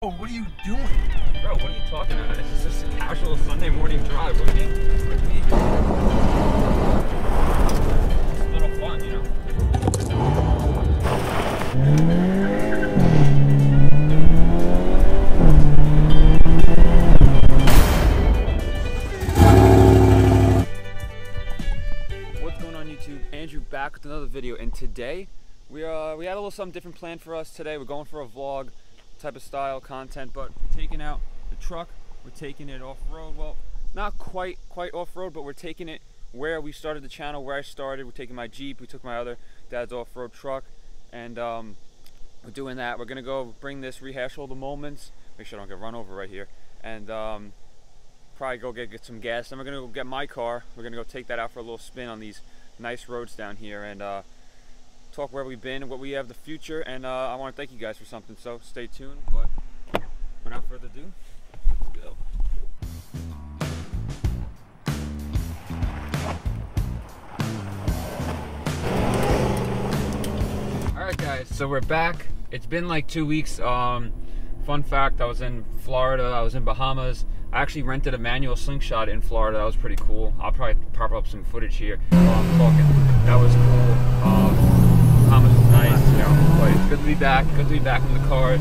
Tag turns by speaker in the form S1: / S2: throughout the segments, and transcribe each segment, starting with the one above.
S1: Oh, what are you doing?
S2: Bro, what are you talking about? It's just a casual Sunday morning drive. What do you mean? It's a little fun, you know? What's going on YouTube? Andrew back with another video, and today we had a little something different planned for us today. We're going for a vlog type of style content, but we're taking out the truck, we're taking it off-road. Well, not quite off-road, but we're taking it where we started the channel, where I started. We're taking my Jeep, we took my other dad's off-road truck, and we're doing that. We're gonna go bring this, rehash all the moments, make sure I don't get run over right here, and probably go get some gas. Then we're gonna go get my car. We're gonna go take that out for a little spin on these nice roads down here, and talk where we've been, what we have the future, and I want to thank you guys for something, so stay tuned. But without further ado, let's go. Alright guys, so we're back. It's been like 2 weeks. Fun fact, I was in Florida, I was in Bahamas. I actually rented a manual slingshot in Florida. That was pretty cool. I'll probably pop up some footage here while I'm talking. That was cool. Bahamas was nice, you know, but it's good to be back. Good to be back in the cars.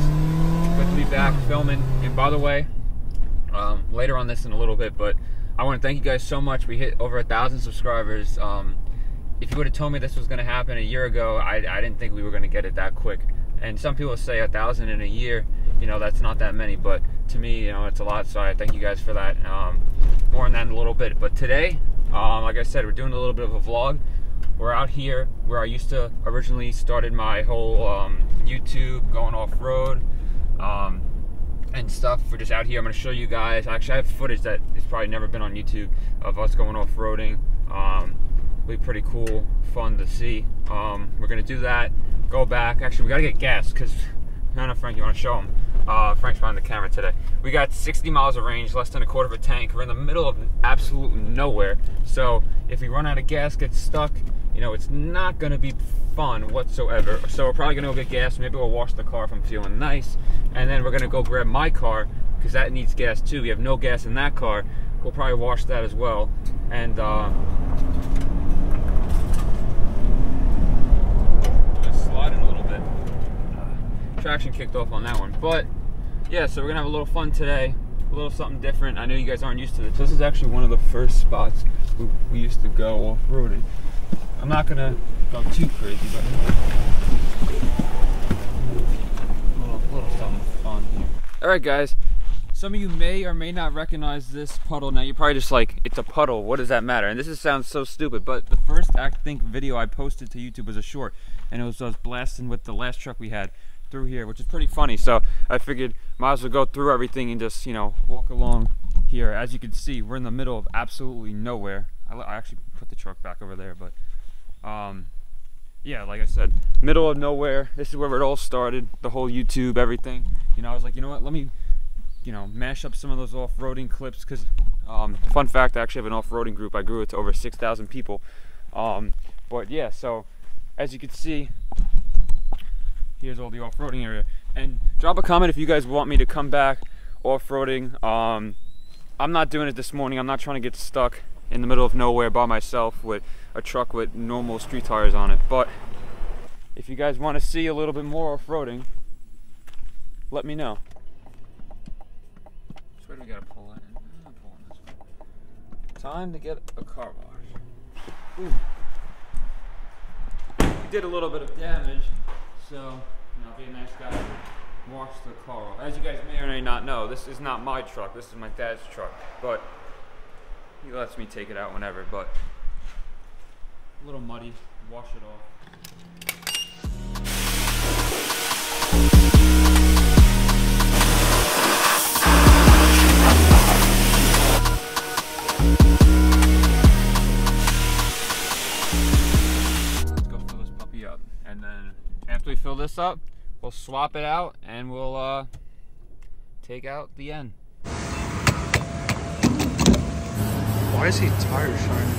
S2: Good to be back filming. And by the way, later on this in a little bit, but I want to thank you guys so much. We hit over 1,000 subscribers. If you would have told me this was going to happen a year ago, I didn't think we were going to get it that quick. And some people say 1,000 in a year, you know, that's not that many, but to me, you know, it's a lot. So I thank you guys for that. More on that in a little bit. But today, like I said, we're doing a little bit of a vlog. We're out here where I used to originally started my whole YouTube, going off-road and stuff. We're just out here. I'm going to show you guys. Actually, I have footage that has probably never been on YouTube of us going off-roading. Be pretty cool, fun to see. We're going to do that, go back. Actually, we got to get gas because, I don't know, Frank, you want to show them? Frank's behind the camera today. We got 60 miles of range, less than a quarter of a tank. We're in the middle of absolutely nowhere. So if we run out of gas, get stuck, you know, it's not going to be fun whatsoever. So we're probably going to go get gas. Maybe we'll wash the car if I'm feeling nice. And then we're going to go grab my car because that needs gas too. We have no gas in that car. We'll probably wash that as well. And just slide in a little bit. Traction kicked off on that one. But yeah, so we're going to have a little fun today. A little something different. I know you guys aren't used to this. This is actually one of the first spots we used to go off-roading. I'm not gonna go too crazy, but a little something fun here. Alright guys, some of you may or may not recognize this puddle. Now you're probably just like, it's a puddle, what does that matter? And sounds so stupid, but the first I think video I posted to YouTube was a short, and it was us blasting with the last truck we had through here, which is pretty funny. So I figured might as well go through everything and just, you know, walk along here. As you can see, we're in the middle of absolutely nowhere. I actually put the truck back over there, but yeah, like I said, middle of nowhere. This is where it all started, the whole YouTube, everything. You know, I was like, you know what, let me, you know, mash up some of those off-roading clips, because fun fact, I actually have an off-roading group. I grew it to over 6,000 people. But yeah, so as you can see, here's all the off-roading area. And drop a comment if you guys want me to come back off-roading. I'm not doing it this morning. I'm not trying to get stuck in the middle of nowhere by myself with a truck with normal street tires on it. But if you guys want to see a little bit more off-roading, let me know. Which way do we gotta pull in? I'm pulling this way. Time to get a car wash. Ooh. We did a little bit of damage, so, you know, be a nice guy, wash the car off. As you guys may or may not know, this is not my truck. This is my dad's truck, but he lets me take it out whenever. But a little muddy, wash it off. Let's go fill this puppy up, and then after we fill this up, we'll swap it out and we'll take out the N.
S1: Why is he tire shining?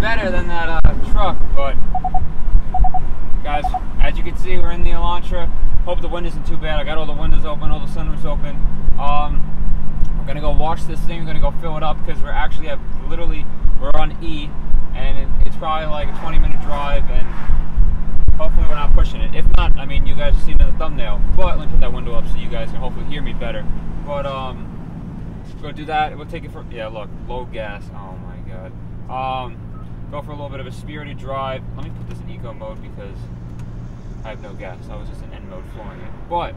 S2: better than that truck, but guys, as you can see, we're in the Elantra. Hope the wind isn't too bad. I got all the windows open, all the sunroofs open. We're gonna go wash this thing. We're gonna go fill it up because we're actually we're on E, and it's probably like a 20-minute drive, and hopefully we're not pushing it. If not, I mean, you guys have seen it in the thumbnail. But let me put that window up so you guys can hopefully hear me better. But go do that. We'll take it for, yeah, look, low gas. Oh my god. Go for a little bit of a spirited drive. Let me put this in eco mode because I have no gas. I was just in N mode flooring it. But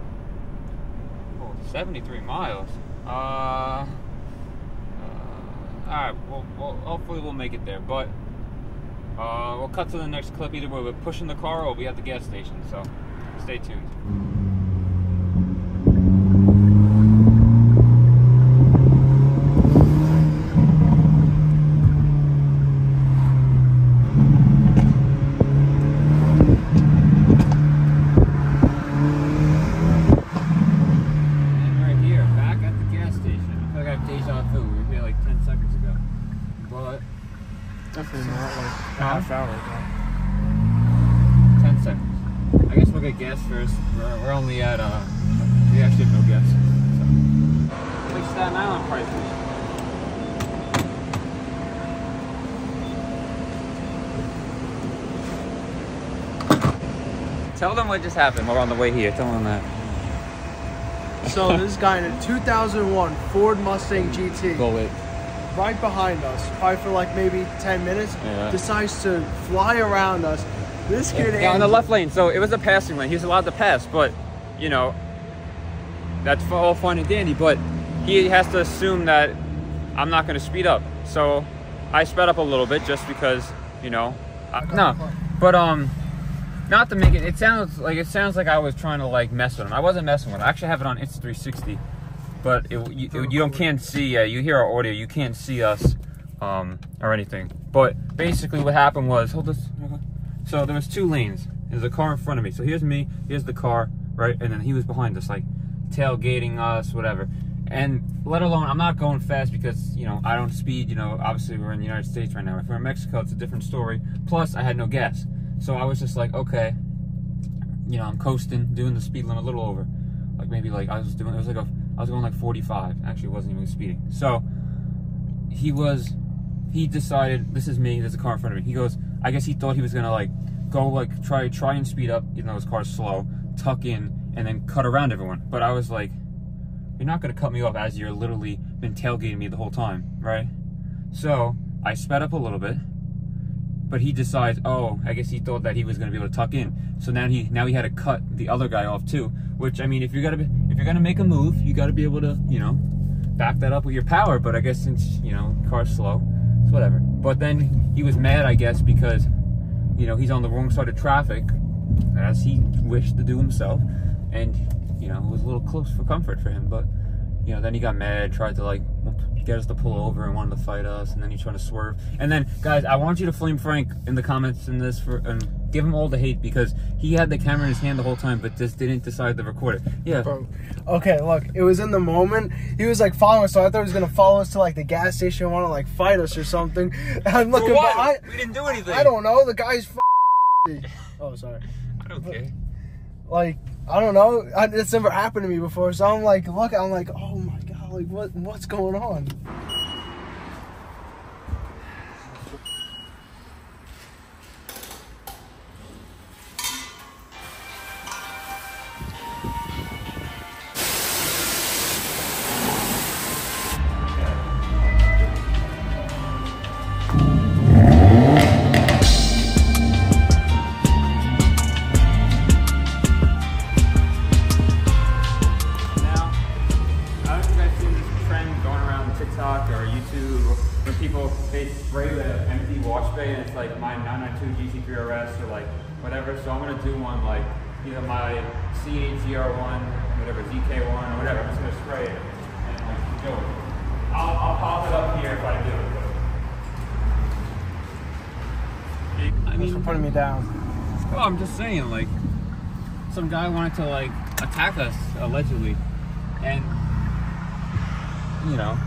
S2: 73 miles. All right. Well, hopefully we'll make it there. But we'll cut to the next clip. Either way, we're pushing the car or we'll be at the gas station. So stay tuned.
S1: Definitely not like a half hour ago.
S2: 10 seconds. I guess we'll get gas first. We're only at, we actually have no gas. So. Like Staten Island prices. Tell them what just happened. We're on the way here. Tell them that.
S1: So this guy in a 2001 Ford Mustang GT.
S2: Go with.
S1: Right behind us, probably for like maybe 10 minutes, decides to fly around us. This kid
S2: on the left lane, so it was a passing lane. He was allowed to pass, but, you know, that's all fine and dandy, but he has to assume that I'm not going to speed up. So I sped up a little bit just because, you know, not to make it, it sounds like I was trying to like mess with him. I wasn't messing with him. I actually have it on Insta360. But you can't see, you hear our audio, you can't see us or anything. But basically what happened was, hold this, so there was two lanes. There's a car in front of me. So here's me, here's the car, right? And then he was behind us, like tailgating us, whatever. And let alone, I'm not going fast because, you know, I don't speed, you know, obviously we're in the United States right now. If we're in Mexico, it's a different story. Plus, I had no gas. So I was just like, okay, you know, I'm coasting, doing the speed limit a little over. Like maybe like I was going like 45. Actually, it wasn't even speeding. So he decided, this is me, there's a car in front of me. He goes, I guess he thought he was gonna like go like try and speed up, even though his car's slow, tuck in, and then cut around everyone. But I was like, you're not gonna cut me off as you're literally been tailgating me the whole time, right? So I sped up a little bit, but he decides, oh, I guess he thought that he was gonna be able to tuck in. So now he had to cut the other guy off too. Which, I mean, if you're gonna make a move, you gotta be able to, you know, back that up with your power. But I guess since, you know, car's slow, it's whatever. But then he was mad, I guess, because, you know, he's on the wrong side of traffic, as he wished to do himself. And, you know, it was a little close for comfort for him. But, you know, then he got mad, tried to, like, get us to pull over and wanted to fight us. And then he's trying to swerve. And then, guys, I want you to flame Frank in the comments in this and give him all the hate because he had the camera in his hand the whole time, but just didn't decide to record it. Yeah.
S1: Bro. Okay, look, it was in the moment. He was like following us, so I thought he was gonna follow us to like the gas station and want to like fight us or something. And I'm looking back.
S2: We didn't do anything.
S1: I don't know. The guy's. Oh, sorry.
S2: I don't care.
S1: Like, I don't know. It's never happened to me before, so I'm like, look, I'm like, oh my god, like what's going on?
S2: They spray the empty wash bay and it's like my 992 GT3 RS or like whatever. So I'm gonna do one like either my C8 ZR1, whatever, ZK1 or whatever. I'm just gonna spray it and like do it. I'll pop it up here if I do it. I mean,
S1: thanks for putting me down.
S2: Well, I'm just saying, like, some guy wanted to like attack us allegedly, and you know.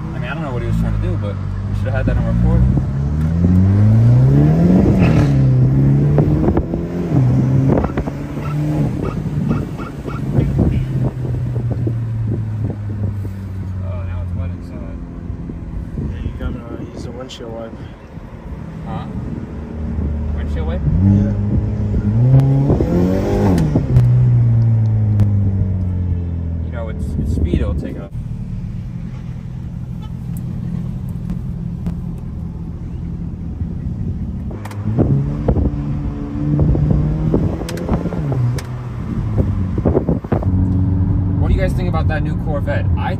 S2: I mean, I don't know what he was trying to do, but we should have had that on record.
S1: Windshield wipe.
S2: Huh? Windshield wipe?
S1: Yeah.
S2: You know, it's speed it'll take up. What do you guys think about that new Corvette? I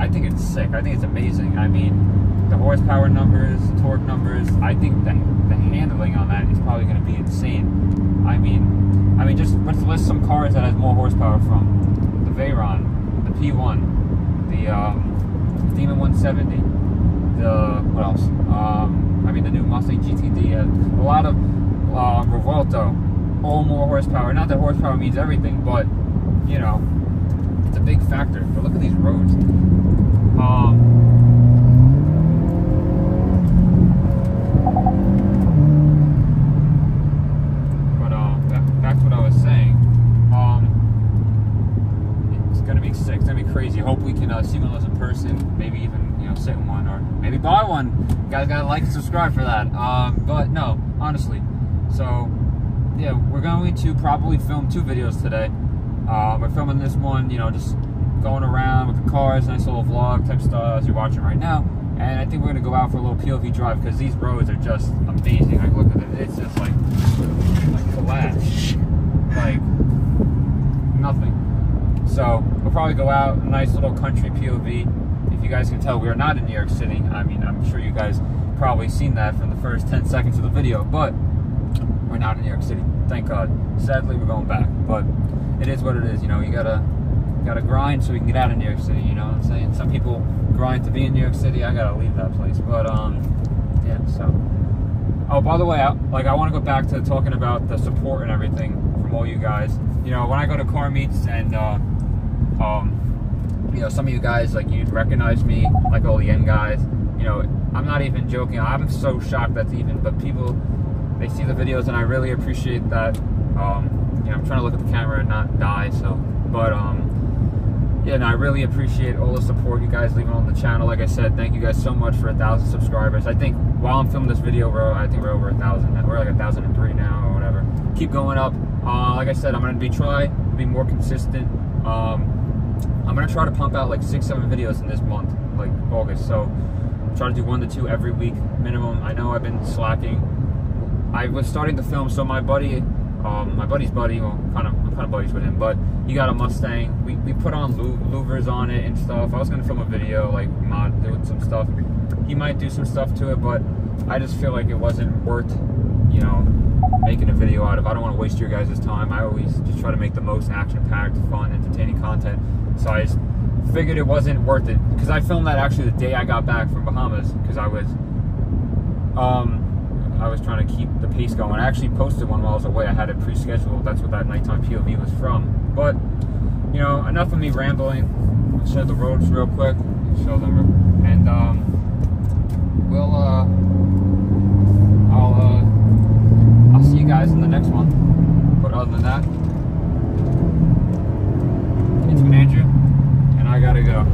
S2: think it's sick. I think it's amazing. I mean, the horsepower numbers, the torque numbers, I think the handling on that is probably going to be insane. I mean, just let's list some cars that has more horsepower from. The Veyron, the P1, the Demon 170, what else? I mean, the new Mustang GTD, a lot of Revuelto, all more horsepower. Not that horsepower means everything, but, you know, it's a big factor. But look at these roads. Back to what I was saying. It's gonna be sick. It's gonna be crazy. Hope we can see one of those in person. Maybe even sit in one, or maybe buy one. You guys gotta like and subscribe for that. But no, honestly. So yeah, we're going to probably film 2 videos today. We're filming this one, just going around with the cars, nice little vlog type stuff as you're watching right now. And I think we're gonna go out for a little POV drive because these roads are just amazing. Like, look at it, it's just like glass, like nothing. So we'll probably go out, a nice little country POV. If you guys can tell, we are not in New York City. I mean, I'm sure you guys probably seen that from the first 10 seconds of the video, but we're not in New York City, thank God. Sadly, we're going back, but it is what it is. You gotta grind so we can get out of New York City. You know what I'm saying? Some people grind to be in New York City. I gotta leave that place. But yeah. So, oh, by the way, I want to go back to talking about the support and everything from all you guys. When I go to car meets and some of you guys, like, you'd recognize me, like all the N guys. I'm not even joking. I'm so shocked that's even. But people, they see the videos, and I really appreciate that. I'm trying to look at the camera and not die. So, but yeah, and I really appreciate all the support you guys leaving on the channel. Like I said, thank you guys so much for 1,000 subscribers. I think while I'm filming this video, I think we're over 1,000. We're like 1,003 now or whatever. Keep going up. Like I said, I'm gonna try to be more consistent. I'm gonna try to pump out like 6-7 videos in this month, like August. So try to do 1 to 2 every week minimum. I know I've been slacking. I was starting to film, so my buddy's buddy, well, I'm kind of buddies with him, but he got a Mustang. We put on louvers on it and stuff. I was gonna film a video, like doing some stuff. He might do some stuff to it, but I just feel like it wasn't worth, making a video out of. I don't want to waste your guys' time. I always just try to make the most action-packed, fun, entertaining content. So I just figured it wasn't worth it, because I filmed that actually the day I got back from Bahamas, because I was trying to keep the pace going. I actually posted one while I was away. I had it pre-scheduled. That's what that nighttime POV was from. But, enough of me rambling. Let's show the roads real quick. Show them. And, I'll see you guys in the next one. But other than that, it's been Andrew, and I gotta go.